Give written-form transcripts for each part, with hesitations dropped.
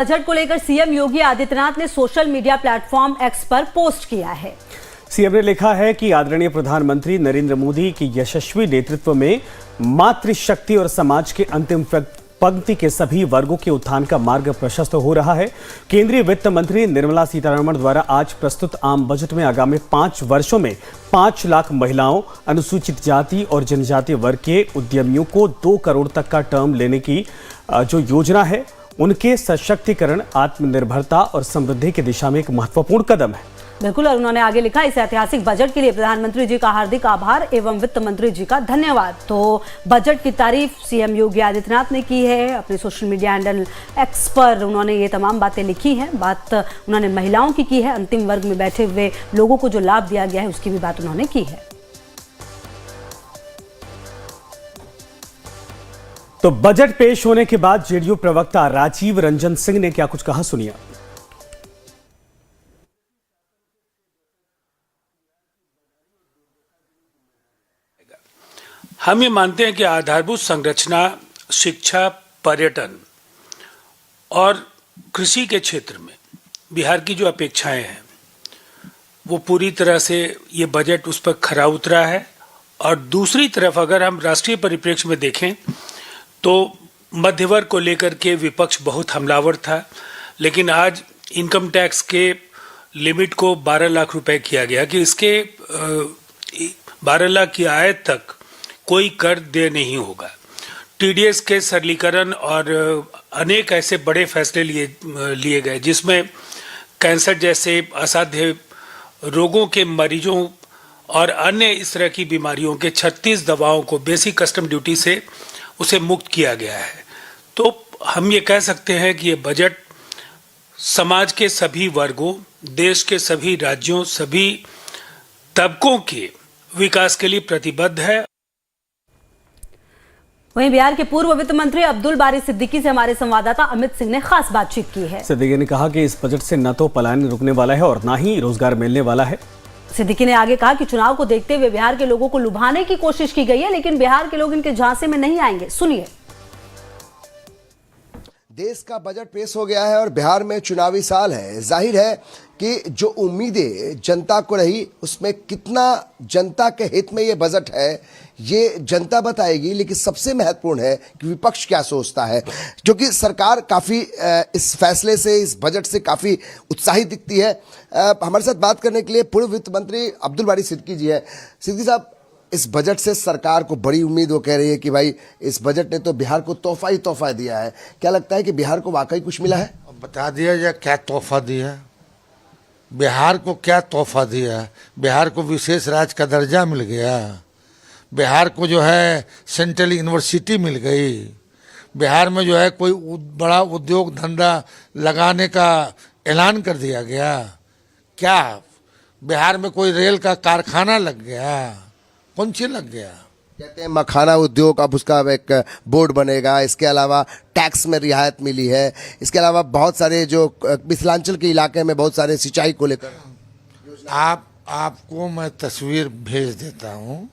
Budget को लेकर CM Yogi Adityanath ने सोशल मीडिया प्लेटफॉर्म एक्स पर पोस्ट किया है। सीएम ने लिखा है कि आदरणीय प्रधानमंत्री नरेंद्र मोदी की यशस्वी नेतृत्व में मातृशक्ति और समाज के अंतिम पंक्ति के सभी वर्गों के उत्थान का मार्ग प्रशस्त हो रहा है। केंद्रीय वित्त मंत्री निर्मला सीतारमण द्वारा आज प्रस्तुत आम बजट में आगामी 5 वर्षों में 5 लाख महिलाओं, अनुसूचित जाति और जनजाति वर्ग के उद्यमियों को 2 करोड़ तक का टर्म लेने की जो योजना है, उनके सशक्तिकरण, आत्मनिर्भरता और समृद्धि की दिशा में एक महत्वपूर्ण कदम है। बिल्कुल, और उन्होंने आगे लिखा, इस ऐतिहासिक बजट के लिए प्रधानमंत्री जी का हार्दिक आभार एवं वित्त मंत्री जी का धन्यवाद। तो बजट की तारीफ सीएम योगी आदित्यनाथ ने की है। अपने सोशल मीडिया हैंडल एक्स पर उन्होंने ये तमाम बातें लिखी हैं। बात उन्होंने महिलाओं की है, अंतिम वर्ग में बैठे हुए लोगों को जो लाभ दिया गया है उसकी भी बात उन्होंने की है। तो बजट पेश होने के बाद जेडीयू प्रवक्ता राजीव रंजन सिंह ने क्या कुछ कहा, सुनिए। हम ये मानते हैं कि आधारभूत संरचना, शिक्षा, पर्यटन और कृषि के क्षेत्र में बिहार की जो अपेक्षाएं हैं वो पूरी तरह से ये बजट उस पर खरा उतरा है। और दूसरी तरफ अगर हम राष्ट्रीय परिप्रेक्ष्य में देखें तो मध्य वर्ग को लेकर के विपक्ष बहुत हमलावर था, लेकिन आज इनकम टैक्स के लिमिट को 12 लाख रुपए किया गया कि इसके 12 लाख की आय तक कोई कर देय नहीं होगा। टीडीएस के सरलीकरण और अनेक ऐसे बड़े फैसले लिए गए जिसमें कैंसर जैसे असाध्य रोगों के मरीजों और अन्य इस तरह की बीमारियों के 36 दवाओं को बेसिक कस्टम ड्यूटी से उसे मुक्त किया गया है। तो हम ये कह सकते हैं कि ये बजट समाज के सभी वर्गों, देश के सभी राज्यों, सभी तबकों के विकास के लिए प्रतिबद्ध है। वहीं बिहार के पूर्व वित्त मंत्री अब्दुल बारी सिद्दीकी से हमारे संवाददाता अमित सिंह ने खास बातचीत की है। सिद्दीकी ने कहा कि इस बजट से न तो पलायन रुकने वाला है और न ही रोजगार मिलने वाला है। सिद्दीकी ने आगे कहा कि चुनाव को देखते हुए बिहार के लोगों को लुभाने की कोशिश की गई है, लेकिन बिहार के लोग इनके झांसे में नहीं आएंगे। सुनिए। देश का बजट पेश हो गया है और बिहार में चुनावी साल है। जाहिर है कि जो उम्मीदें जनता को रही उसमें कितना जनता के हित में ये बजट है ये जनता बताएगी, लेकिन सबसे महत्वपूर्ण है कि विपक्ष क्या सोचता है, क्योंकि सरकार काफ़ी इस फैसले से, इस बजट से काफ़ी उत्साहित दिखती है। हमारे साथ बात करने के लिए पूर्व वित्त मंत्री अब्दुल बारी सिद्दीकी जी हैं। सिद्दीकी साहब, इस बजट से सरकार को बड़ी उम्मीद, वो कह रही है कि भाई इस बजट ने तो बिहार को तोहफा ही तोहफा दिया है। क्या लगता है कि बिहार को वाकई कुछ मिला है? बता दिया जाए क्या तोहफा दिया है, बिहार को क्या तोहफा दिया है। बिहार को विशेष राज्य का दर्जा मिल गया, बिहार को जो है सेंट्रल यूनिवर्सिटी मिल गई, बिहार में जो है कोई बड़ा उद्योग धंधा लगाने का ऐलान कर दिया गया। क्या बिहार में कोई रेल का कारखाना लग गया? कौन सी लग गया? कहते हैं मखाना उद्योग, अब उसका एक बोर्ड बनेगा। इसके अलावा टैक्स में रियायत मिली है। इसके अलावा बहुत सारे जो मिथिलांचल के इलाके में बहुत सारे सिंचाई को लेकर आपको मैं तस्वीर भेज देता हूँ।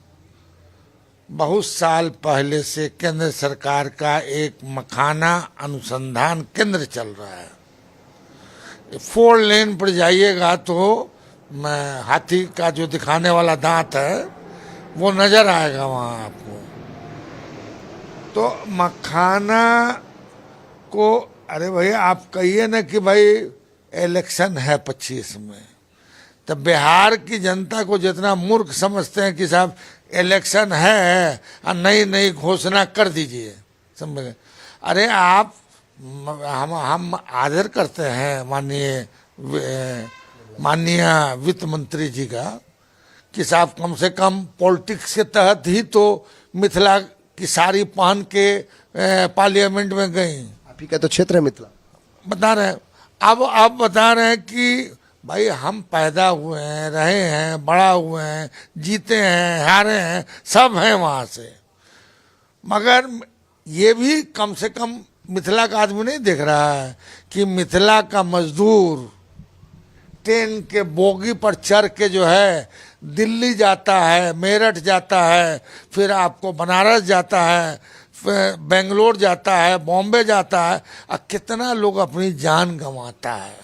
बहुत साल पहले से केंद्र सरकार का एक मखाना अनुसंधान केंद्र चल रहा है। 4 लेन पर जाइएगा तो हाथी का जो दिखाने वाला दांत है वो नजर आएगा वहाँ आपको। तो मखाना को, अरे भाई आप कहिए ना कि भाई इलेक्शन है 25 में, तो बिहार की जनता को जितना मूर्ख समझते हैं कि साहब इलेक्शन है और नई नई घोषणा कर दीजिए, समझ गए। अरे आप, हम आदर करते हैं माननीय वित्त मंत्री जी का कि साहब कम से कम पॉलिटिक्स के तहत ही तो मिथिला की साड़ी पहन के पार्लियामेंट में गई। आप ही का तो क्षेत्र है मिथिला। बता रहे हैं, अब आप बता रहे हैं कि भाई हम पैदा हुए हैं, रहे हैं, बड़ा हुए हैं, जीते हैं, हारे हैं, सब हैं वहाँ से। मगर ये भी कम से कम मिथिला का आदमी नहीं देख रहा है कि मिथिला का मजदूर ट्रेन के बोगी पर चढ़ के जो है दिल्ली जाता है, मेरठ जाता है, फिर आपको बनारस जाता है, बेंगलोर जाता है, बॉम्बे जाता है, और कितना लोग अपनी जान गंवाता है।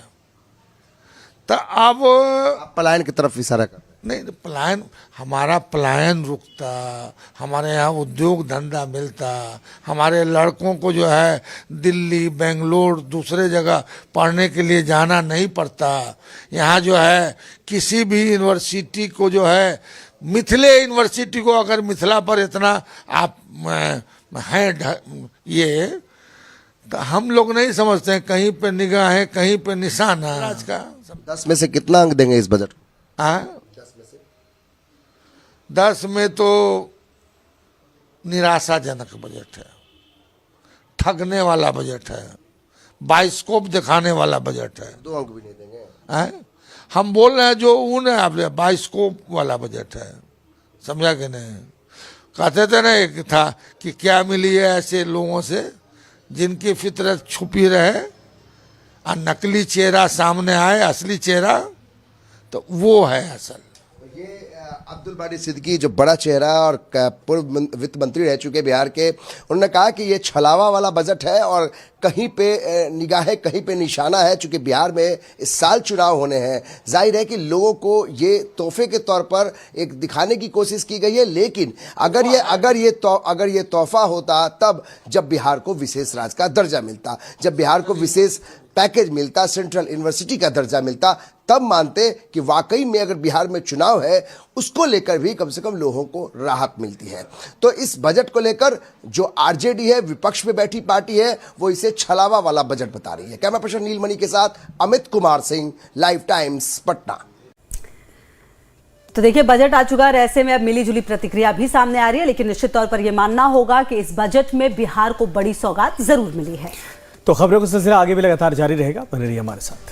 तो अब आप पलायन की तरफ इशारा कर रहे हैं। नहीं, पलायन, हमारा पलायन रुकता, हमारे यहाँ उद्योग धंधा मिलता, हमारे लड़कों को जो है दिल्ली, बेंगलोर, दूसरे जगह पढ़ने के लिए जाना नहीं पड़ता। यहाँ जो है किसी भी यूनिवर्सिटी को जो है, मिथिले यूनिवर्सिटी को अगर मिथिला पर इतना आप हैं ये, तो हम लोग नहीं समझते हैं, कहीं पे निगाह है, कहीं पे निशाना आज का। 10 में से कितना अंक देंगे इस बजट को? हाँ, 10 में तो निराशाजनक बजट है, ठगने वाला बजट है, बाइस्कोप दिखाने वाला बजट है। 2 अंक भी नहीं देंगे? हैं? हम बोल रहे हैं जो उन है, आप बाइस्कोप वाला बजट है, समझा कि नहीं? कहते थे ना, एक था कि क्या मिली है ऐसे लोगों से जिनकी फितरत छुपी रहे और नकली चेहरा सामने आए, असली चेहरा तो वो है असल। ये अब्दुल बारी सिद्दीकी जो बड़ा चेहरा और पूर्व वित्त मंत्री रह चुके बिहार के, उन्होंने कहा कि ये छलावा वाला बजट है और कहीं पे निगाहें, कहीं पे निशाना है। चूंकि बिहार में इस साल चुनाव होने हैं, जाहिर है कि लोगों को ये तोहफे के तौर पर एक दिखाने की कोशिश की गई है। लेकिन अगर ये तोहफा होता तब जब बिहार को विशेष राज्य का दर्जा मिलता, जब बिहार को विशेष पैकेज मिलता, सेंट्रल यूनिवर्सिटी का दर्जा मिलता, तब मानते कि वाकई में अगर बिहार में चुनाव है, उसको लेकर भी कम से कम लोगों को राहत मिलती है। तो इस बजट को लेकर जो आरजेडी है, विपक्ष में बैठी पार्टी है, वो इसे छलावा वाला बजट बता रही है। कैमरा पर्सन नीलमणि के साथ अमित कुमार सिंह, लाइव टाइम्स, पटना। तो देखिए, बजट आ चुका है, ऐसे में अब मिली जुली प्रतिक्रिया भी सामने आ रही है, लेकिन निश्चित तौर पर यह मानना होगा कि इस बजट में बिहार को बड़ी सौगात जरूर मिली है। तो खबरों का सिलसिला आगे भी लगातार जारी रहेगा, बने रहिए हमारे साथ।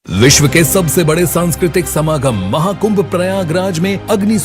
विश्व के सबसे बड़े सांस्कृतिक समागम महाकुंभ प्रयागराज में अग्नि